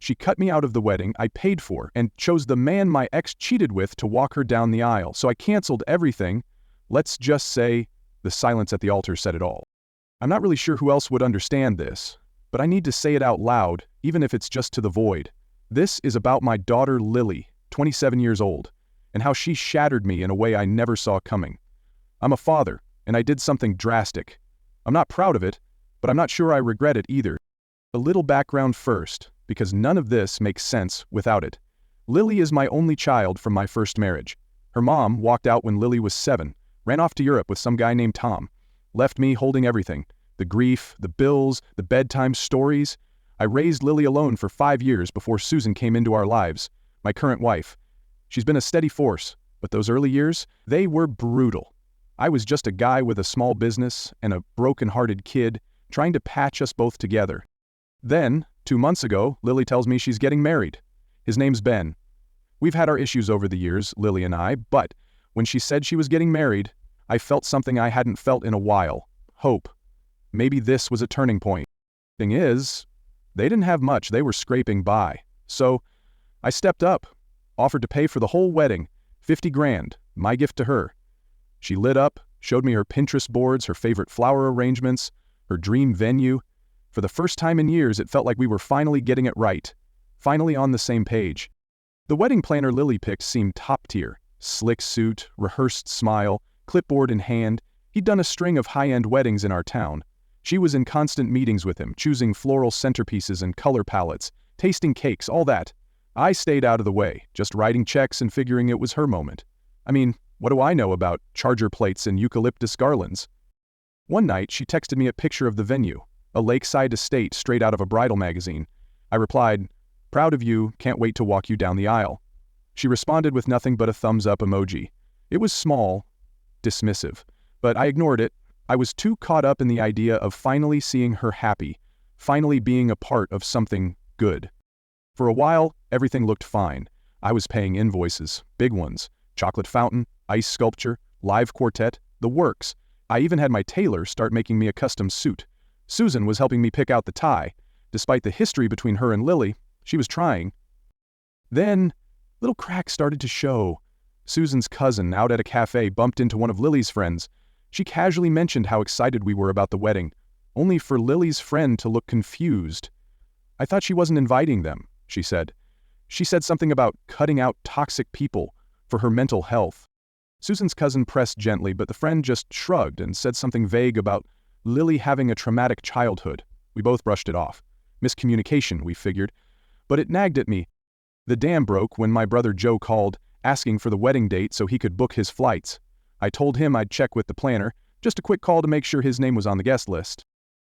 She cut me out of the wedding I paid for and chose the man my ex cheated with to walk her down the aisle, so I canceled everything. Let's just say the silence at the altar said it all. I'm not really sure who else would understand this, but I need to say it out loud, even if it's just to the void. This is about my daughter Lily, 27 years old, and how she shattered me in a way I never saw coming. I'm a father, and I did something drastic. I'm not proud of it, but I'm not sure I regret it either. A little background first, because none of this makes sense without it. Lily is my only child from my first marriage. Her mom walked out when Lily was 7, ran off to Europe with some guy named Tom, left me holding everything. The grief, the bills, the bedtime stories. I raised Lily alone for 5 years before Susan came into our lives, my current wife. She's been a steady force, but those early years, they were brutal. I was just a guy with a small business and a broken-hearted kid trying to patch us both together. Then, 2 months ago, Lily tells me she's getting married. His name's Ben. We've had our issues over the years, Lily and I, but when she said she was getting married, I felt something I hadn't felt in a while. Hope. Maybe this was a turning point. Thing is, they didn't have much, they were scraping by. So, I stepped up, offered to pay for the whole wedding, 50 grand, my gift to her. She lit up, showed me her Pinterest boards, her favorite flower arrangements, her dream venue. For the first time in years, it felt like we were finally getting it right, finally on the same page. The wedding planner Lily picked seemed top tier. Slick suit, rehearsed smile, clipboard in hand. He'd done a string of high-end weddings in our town. She was in constant meetings with him, choosing floral centerpieces and color palettes, tasting cakes, all that. I stayed out of the way, just writing checks and figuring it was her moment. I mean, what do I know about charger plates and eucalyptus garlands? One night, she texted me a picture of the venue, a lakeside estate straight out of a bridal magazine. I replied, "Proud of you, can't wait to walk you down the aisle." She responded with nothing but a thumbs-up emoji. It was small, dismissive, but I ignored it. I was too caught up in the idea of finally seeing her happy, finally being a part of something good. For a while, everything looked fine. I was paying invoices, big ones, chocolate fountain, ice sculpture, live quartet, the works. I even had my tailor start making me a custom suit. Susan was helping me pick out the tie. Despite the history between her and Lily, she was trying. Then, little cracks started to show. Susan's cousin out at a cafe bumped into one of Lily's friends. She casually mentioned how excited we were about the wedding, only for Lily's friend to look confused. "I thought she wasn't inviting them," she said. She said something about cutting out toxic people for her mental health. Susan's cousin pressed gently, but the friend just shrugged and said something vague about Lily having a traumatic childhood. We both brushed it off. Miscommunication, we figured. But it nagged at me. The dam broke when my brother Joe called, asking for the wedding date so he could book his flights. I told him I'd check with the planner, just a quick call to make sure his name was on the guest list.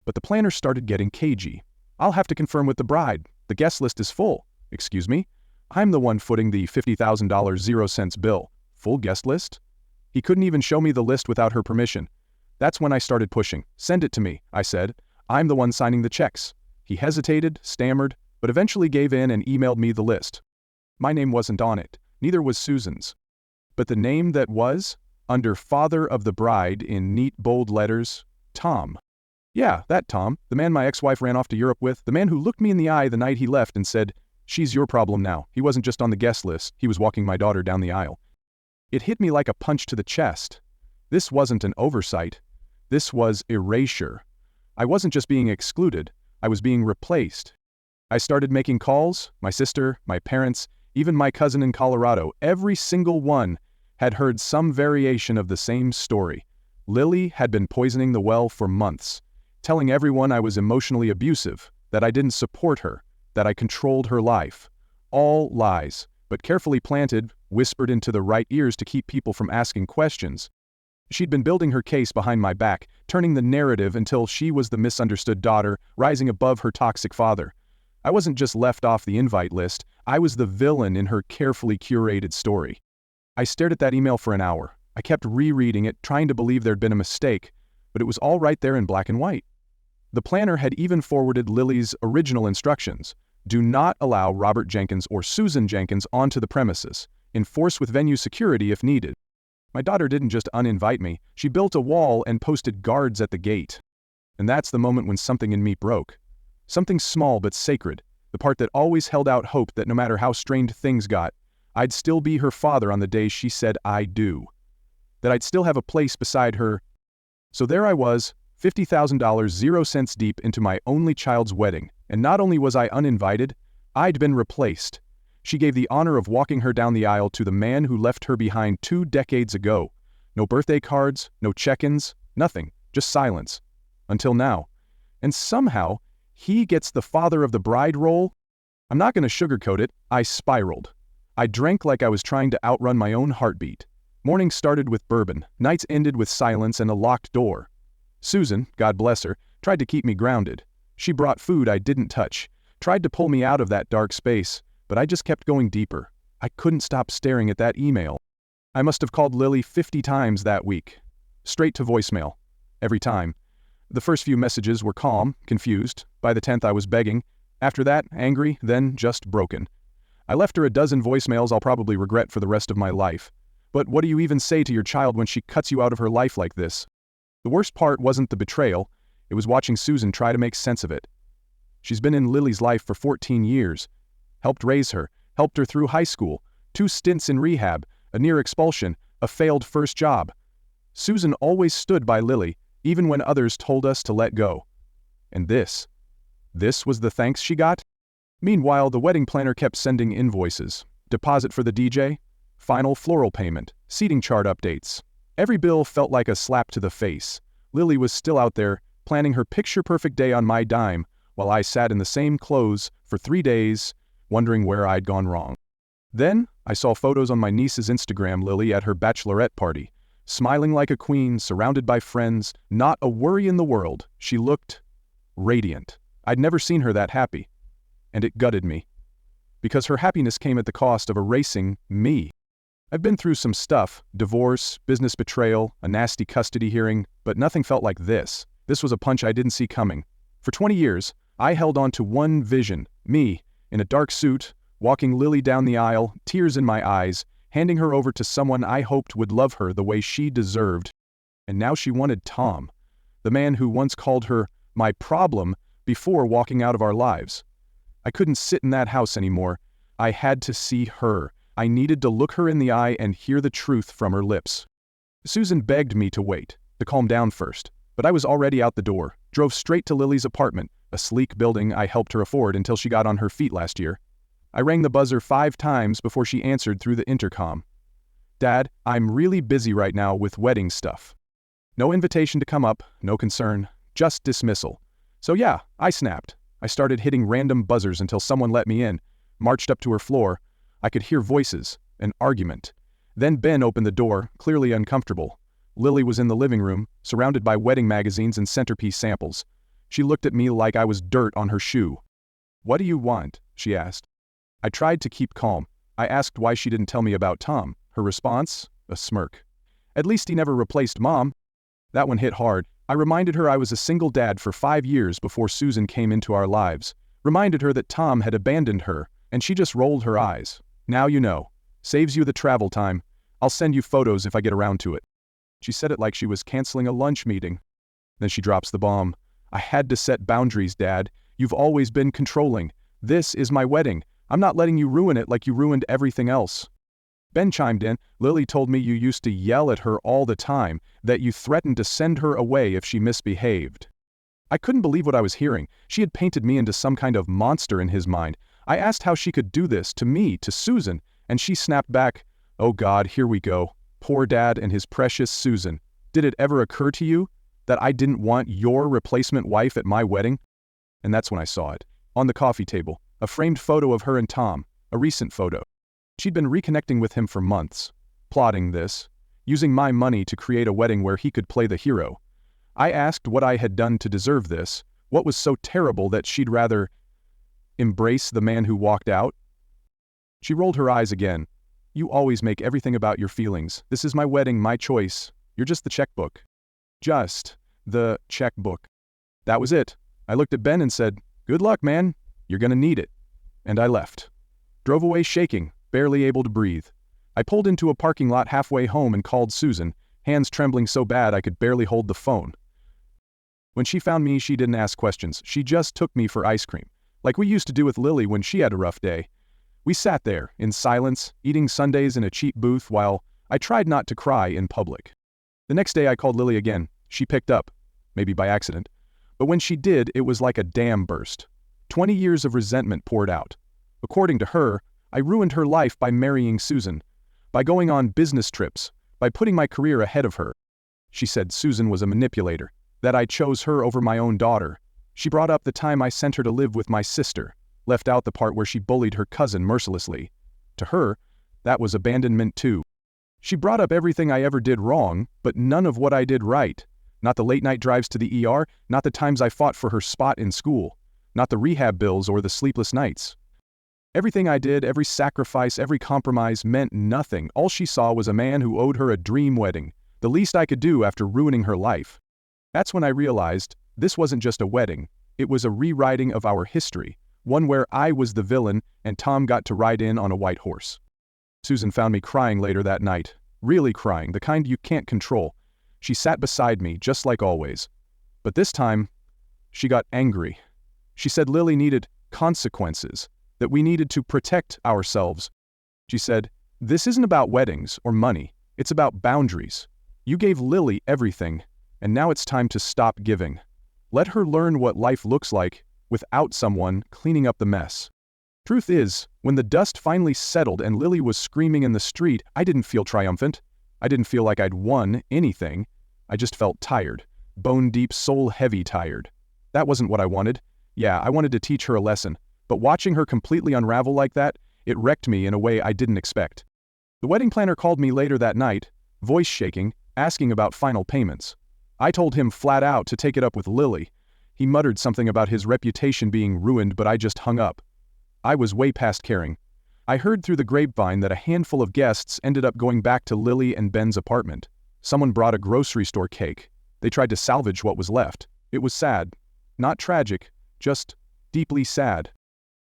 But the planner started getting cagey. "I'll have to confirm with the bride. The guest list is full." "Excuse me? I'm the one footing the $50,000 0 cents bill. Full guest list?" He couldn't even show me the list without her permission. That's when I started pushing. "Send it to me," I said. "I'm the one signing the checks." He hesitated, stammered, but eventually gave in and emailed me the list. My name wasn't on it. Neither was Susan's. But the name that was, under father of the bride in neat bold letters, Tom. Yeah, that Tom, the man my ex-wife ran off to Europe with, the man who looked me in the eye the night he left and said, "She's your problem now." He wasn't just on the guest list, he was walking my daughter down the aisle. It hit me like a punch to the chest. This wasn't an oversight. This was erasure. I wasn't just being excluded, I was being replaced. I started making calls. My sister, my parents, even my cousin in Colorado, every single one had heard some variation of the same story. Lily had been poisoning the well for months, telling everyone I was emotionally abusive, that I didn't support her, that I controlled her life. All lies, but carefully planted, whispered into the right ears to keep people from asking questions. She'd been building her case behind my back, turning the narrative until she was the misunderstood daughter, rising above her toxic father. I wasn't just left off the invite list, I was the villain in her carefully curated story. I stared at that email for an hour. I kept rereading it, trying to believe there'd been a mistake, but it was all right there in black and white. The planner had even forwarded Lily's original instructions. Do not allow Robert Jenkins or Susan Jenkins onto the premises. Enforce with venue security if needed. My daughter didn't just uninvite me, she built a wall and posted guards at the gate. And that's the moment when something in me broke. Something small but sacred. The part that always held out hope that no matter how strained things got, I'd still be her father on the day she said I do. That I'd still have a place beside her. So there I was, $50,000 0 cents deep into my only child's wedding, and not only was I uninvited, I'd been replaced. She gave the honor of walking her down the aisle to the man who left her behind 2 decades ago. No birthday cards, no check-ins, nothing, just silence. Until now. And somehow, he gets the father of the bride role? I'm not going to sugarcoat it, I spiraled. I drank like I was trying to outrun my own heartbeat. Mornings started with bourbon, nights ended with silence and a locked door. Susan, God bless her, tried to keep me grounded. She brought food I didn't touch, tried to pull me out of that dark space, but I just kept going deeper. I couldn't stop staring at that email. I must have called Lily 50 times that week. Straight to voicemail. Every time. The first few messages were calm, confused. By the 10th I was begging. After that, angry, then just broken. I left her a dozen voicemails I'll probably regret for the rest of my life. But what do you even say to your child when she cuts you out of her life like this? The worst part wasn't the betrayal, it was watching Susan try to make sense of it. She's been in Lily's life for 14 years. Helped raise her, helped her through high school, 2 stints in rehab, a near expulsion, a failed first job. Susan always stood by Lily, even when others told us to let go. And this was the thanks she got? Meanwhile, the wedding planner kept sending invoices. Deposit for the DJ, final floral payment, seating chart updates. Every bill felt like a slap to the face. Lily was still out there, planning her picture-perfect day on my dime, while I sat in the same clothes for 3 days, wondering where I'd gone wrong. Then, I saw photos on my niece's Instagram, Lily at her bachelorette party. Smiling like a queen, surrounded by friends, not a worry in the world. She looked radiant. I'd never seen her that happy. And it gutted me. Because her happiness came at the cost of erasing me. I've been through some stuff, divorce, business betrayal, a nasty custody hearing, but nothing felt like this. This was a punch I didn't see coming. For 20 years, I held on to one vision, me, in a dark suit, walking Lily down the aisle, tears in my eyes, handing her over to someone I hoped would love her the way she deserved. And now she wanted Tom, the man who once called her my problem before walking out of our lives. I couldn't sit in that house anymore. I had to see her. I needed to look her in the eye and hear the truth from her lips. Susan begged me to wait, to calm down first, but I was already out the door, drove straight to Lily's apartment, a sleek building I helped her afford until she got on her feet last year. I rang the buzzer 5 times before she answered through the intercom. Dad, I'm really busy right now with wedding stuff. No invitation to come up, no concern, just dismissal. So yeah, I snapped. I started hitting random buzzers until someone let me in, marched up to her floor. I could hear voices, an argument. Then Ben opened the door, clearly uncomfortable. Lily was in the living room, surrounded by wedding magazines and centerpiece samples. She looked at me like I was dirt on her shoe. What do you want? She asked. I tried to keep calm. I asked why she didn't tell me about Tom. Her response? A smirk. At least he never replaced Mom. That one hit hard. I reminded her I was a single dad for 5 years before Susan came into our lives. Reminded her that Tom had abandoned her, and she just rolled her eyes. Now you know. Saves you the travel time. I'll send you photos if I get around to it. She said it like she was canceling a lunch meeting. Then she drops the bomb. I had to set boundaries, Dad. You've always been controlling. This is my wedding. I'm not letting you ruin it like you ruined everything else. Ben chimed in. Lily told me you used to yell at her all the time, that you threatened to send her away if she misbehaved. I couldn't believe what I was hearing. She had painted me into some kind of monster in his mind. I asked how she could do this to me, to Susan, and she snapped back, "Oh God, here we go. Poor Dad and his precious Susan. Did it ever occur to you that I didn't want your replacement wife at my wedding?" And that's when I saw it. On the coffee table, a framed photo of her and Tom, a recent photo. She'd been reconnecting with him for months, plotting this, using my money to create a wedding where he could play the hero. I asked what I had done to deserve this, what was so terrible that she'd rather embrace the man who walked out. She rolled her eyes again. You always make everything about your feelings. This is my wedding, my choice. You're just the checkbook. Just the checkbook. That was it. I looked at Ben and said, "Good luck, man. You're gonna need it." And I left. Drove away shaking, barely able to breathe. I pulled into a parking lot halfway home and called Susan, hands trembling so bad I could barely hold the phone. When she found me, she didn't ask questions. She just took me for ice cream. like we used to do with Lily when she had a rough day. We sat there, in silence, eating sundaes in a cheap booth while I tried not to cry in public. The next day I called Lily again. She picked up, maybe by accident. But when she did, it was like a dam burst. 20 years of resentment poured out. According to her, I ruined her life by marrying Susan, by going on business trips, by putting my career ahead of her. She said Susan was a manipulator, that I chose her over my own daughter. She brought up the time I sent her to live with my sister, left out the part where she bullied her cousin mercilessly. To her, that was abandonment too. She brought up everything I ever did wrong, but none of what I did right. Not the late-night drives to the ER, not the times I fought for her spot in school, not the rehab bills or the sleepless nights. Everything I did, every sacrifice, every compromise meant nothing. All she saw was a man who owed her a dream wedding, the least I could do after ruining her life. That's when I realized this wasn't just a wedding, it was a rewriting of our history, one where I was the villain and Tom got to ride in on a white horse. Susan found me crying later that night, really crying, the kind you can't control. She sat beside me, just like always. But this time, she got angry. She said Lily needed consequences, that we needed to protect ourselves. She said, "This isn't about weddings or money, it's about boundaries. You gave Lily everything, and now it's time to stop giving. Let her learn what life looks like without someone cleaning up the mess." Truth is, when the dust finally settled and Lily was screaming in the street, I didn't feel triumphant. I didn't feel like I'd won anything. I just felt tired, bone-deep, soul-heavy tired. That wasn't what I wanted. Yeah, I wanted to teach her a lesson, but watching her completely unravel like that, it wrecked me in a way I didn't expect. The wedding planner called me later that night, voice shaking, asking about final payments. I told him flat out to take it up with Lily. He muttered something about his reputation being ruined, but I just hung up. I was way past caring. I heard through the grapevine that a handful of guests ended up going back to Lily and Ben's apartment. Someone brought a grocery store cake. They tried to salvage what was left. It was sad. Not tragic, just deeply sad.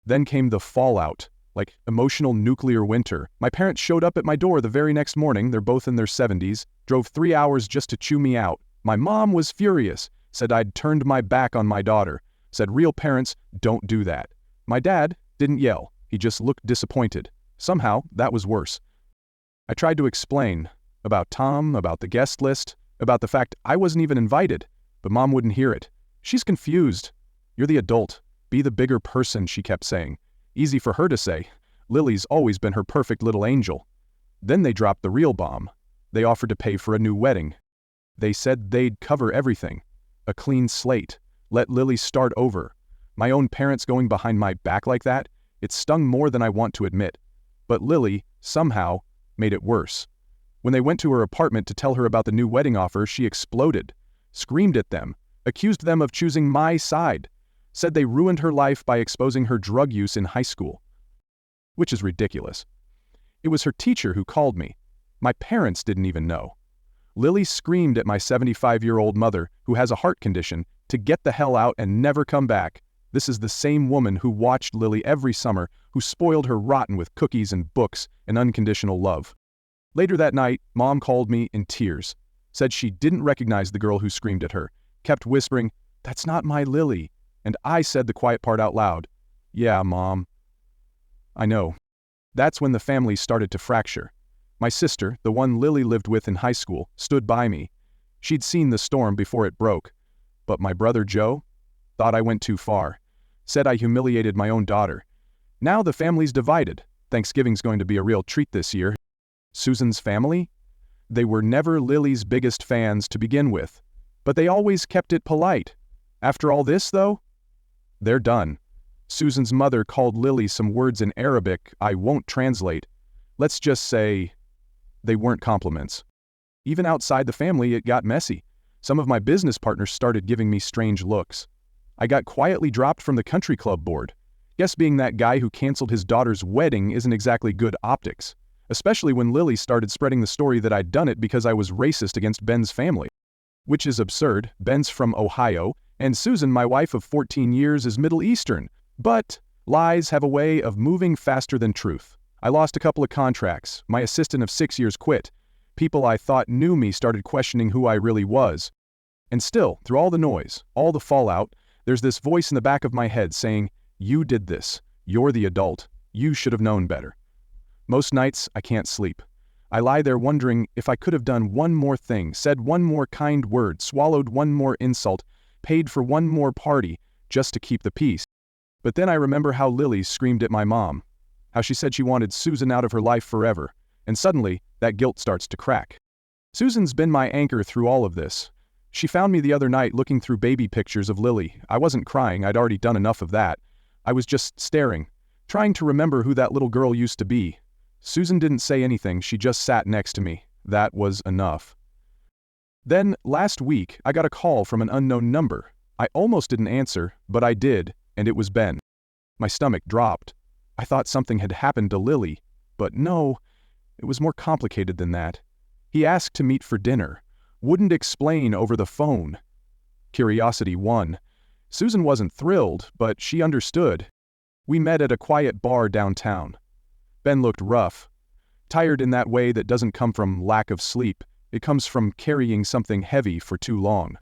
Then came the fallout, like emotional nuclear winter. My parents showed up at my door the very next morning, they're both in their 70s, drove 3 hours just to chew me out. My mom was furious, said I'd turned my back on my daughter, said real parents don't do that. My dad didn't yell, he just looked disappointed. Somehow, that was worse. I tried to explain, about Tom, about the guest list, about the fact I wasn't even invited, but Mom wouldn't hear it. She's confused. You're the adult. Be the bigger person, she kept saying. Easy for her to say. Lily's always been her perfect little angel. Then they dropped the real bomb. They offered to pay for a new wedding. They said they'd cover everything. A clean slate. Let Lily start over. My own parents going behind my back like that? It stung more than I want to admit. But Lily, somehow, made it worse. When they went to her apartment to tell her about the new wedding offer, she exploded. Screamed at them. Accused them of choosing my side. Said they ruined her life by exposing her drug use in high school. Which is ridiculous. It was her teacher who called me. My parents didn't even know. Lily screamed at my 75-year-old mother, who has a heart condition, to get the hell out and never come back. This is the same woman who watched Lily every summer, who spoiled her rotten with cookies and books and unconditional love. Later that night, Mom called me in tears. Said she didn't recognize the girl who screamed at her. Kept whispering, "That's not my Lily." And I said the quiet part out loud. "Yeah, Mom. I know." That's when the family started to fracture. My sister, the one Lily lived with in high school, stood by me. She'd seen the storm before it broke. But my brother Joe thought I went too far. Said I humiliated my own daughter. Now the family's divided. Thanksgiving's going to be a real treat this year. Susan's family? They were never Lily's biggest fans to begin with. But they always kept it polite. After all this, though, they're done. Susan's mother called Lily some words in Arabic I won't translate. Let's just say they weren't compliments. Even outside the family, it got messy. Some of my business partners started giving me strange looks. I got quietly dropped from the country club board. Guess being that guy who canceled his daughter's wedding isn't exactly good optics. Especially when Lily started spreading the story that I'd done it because I was racist against Ben's family. Which is absurd. Ben's from Ohio, and Susan, my wife of 14 years, is Middle Eastern. But lies have a way of moving faster than truth. I lost a couple of contracts. My assistant of 6 years quit. People I thought knew me started questioning who I really was. And still, through all the noise, all the fallout, there's this voice in the back of my head saying, You did this. You're the adult. You should have known better. Most nights, I can't sleep. I lie there wondering if I could have done one more thing, said one more kind word, swallowed one more insult, paid for one more party, just to keep the peace. But then I remember how Lily screamed at my mom, how she said she wanted Susan out of her life forever, and suddenly, that guilt starts to crack. Susan's been my anchor through all of this. She found me the other night looking through baby pictures of Lily. I wasn't crying, I'd already done enough of that. I was just staring, trying to remember who that little girl used to be. Susan didn't say anything, she just sat next to me. That was enough. Then, last week, I got a call from an unknown number. I almost didn't answer, but I did, and it was Ben. My stomach dropped. I thought something had happened to Lily, but no, it was more complicated than that. He asked to meet for dinner, wouldn't explain over the phone. Curiosity won. Susan wasn't thrilled, but she understood. We met at a quiet bar downtown. Ben looked rough, tired in that way that doesn't come from lack of sleep, it comes from carrying something heavy for too long.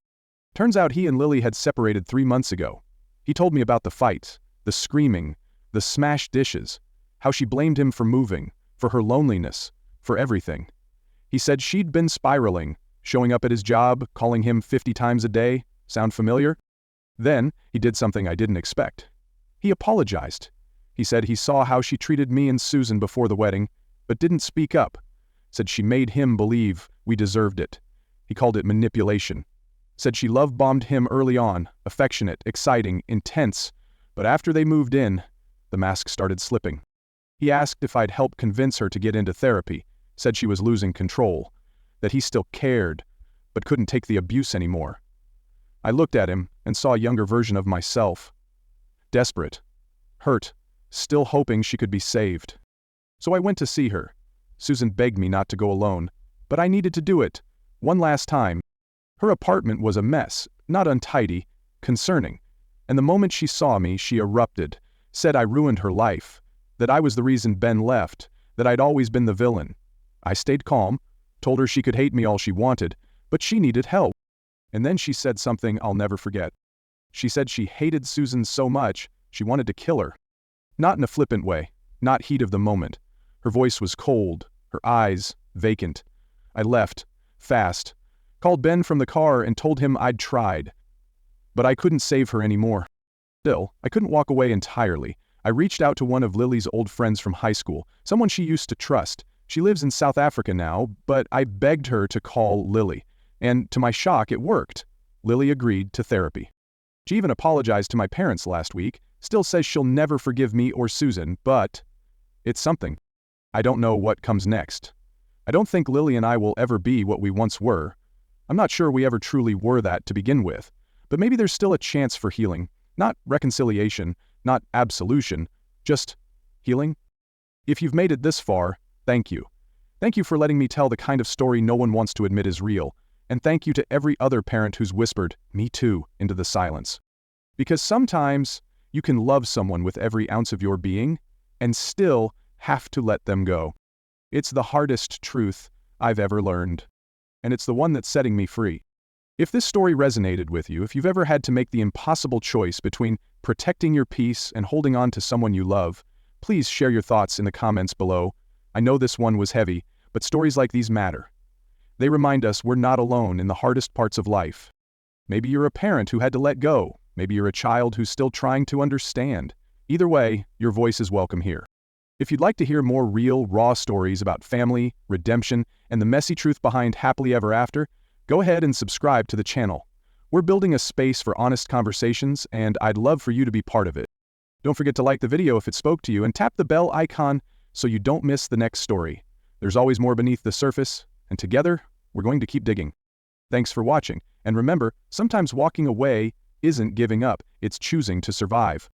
Turns out he and Lily had separated 3 months ago. He told me about the fight, the screaming, the smashed dishes, how she blamed him for moving, for her loneliness, for everything. He said she'd been spiraling, showing up at his job, calling him 50 times a day. Sound familiar? Then, he did something I didn't expect. He apologized. He said he saw how she treated me and Susan before the wedding, but didn't speak up. Said she made him believe we deserved it. He called it manipulation. Said she love-bombed him early on, affectionate, exciting, intense, but after they moved in, the mask started slipping. He asked if I'd help convince her to get into therapy, said she was losing control, that he still cared, but couldn't take the abuse anymore. I looked at him and saw a younger version of myself. Desperate, hurt, still hoping she could be saved. So I went to see her. Susan begged me not to go alone, but I needed to do it, one last time. Her apartment was a mess, not untidy, concerning, and the moment she saw me, she erupted, said I ruined her life, that I was the reason Ben left, that I'd always been the villain. I stayed calm, told her she could hate me all she wanted, but she needed help. And then she said something I'll never forget. She said she hated Susan so much, she wanted to kill her. Not in a flippant way, not heat of the moment. Her voice was cold, her eyes vacant. I left, fast, called Ben from the car and told him I'd tried. But I couldn't save her anymore. Still, I couldn't walk away entirely. I reached out to one of Lily's old friends from high school, someone she used to trust. She lives in South Africa now, but I begged her to call Lily. And to my shock, it worked. Lily agreed to therapy. She even apologized to my parents last week, still says she'll never forgive me or Susan, but it's something. I don't know what comes next. I don't think Lily and I will ever be what we once were. I'm not sure we ever truly were that to begin with, but maybe there's still a chance for healing. Not reconciliation, not absolution, just healing. If you've made it this far, thank you. Thank you for letting me tell the kind of story no one wants to admit is real. And thank you to every other parent who's whispered, "Me too," into the silence. Because sometimes you can love someone with every ounce of your being and still have to let them go. It's the hardest truth I've ever learned. And it's the one that's setting me free. If this story resonated with you, if you've ever had to make the impossible choice between protecting your peace and holding on to someone you love, please share your thoughts in the comments below. I know this one was heavy, but stories like these matter. They remind us we're not alone in the hardest parts of life. Maybe you're a parent who had to let go. Maybe you're a child who's still trying to understand. Either way, your voice is welcome here. If you'd like to hear more real, raw stories about family, redemption, and the messy truth behind happily ever after, go ahead and subscribe to the channel. We're building a space for honest conversations, and I'd love for you to be part of it. Don't forget to like the video if it spoke to you and tap the bell icon so you don't miss the next story. There's always more beneath the surface, and together, we're going to keep digging. Thanks for watching, and remember, sometimes walking away isn't giving up, it's choosing to survive.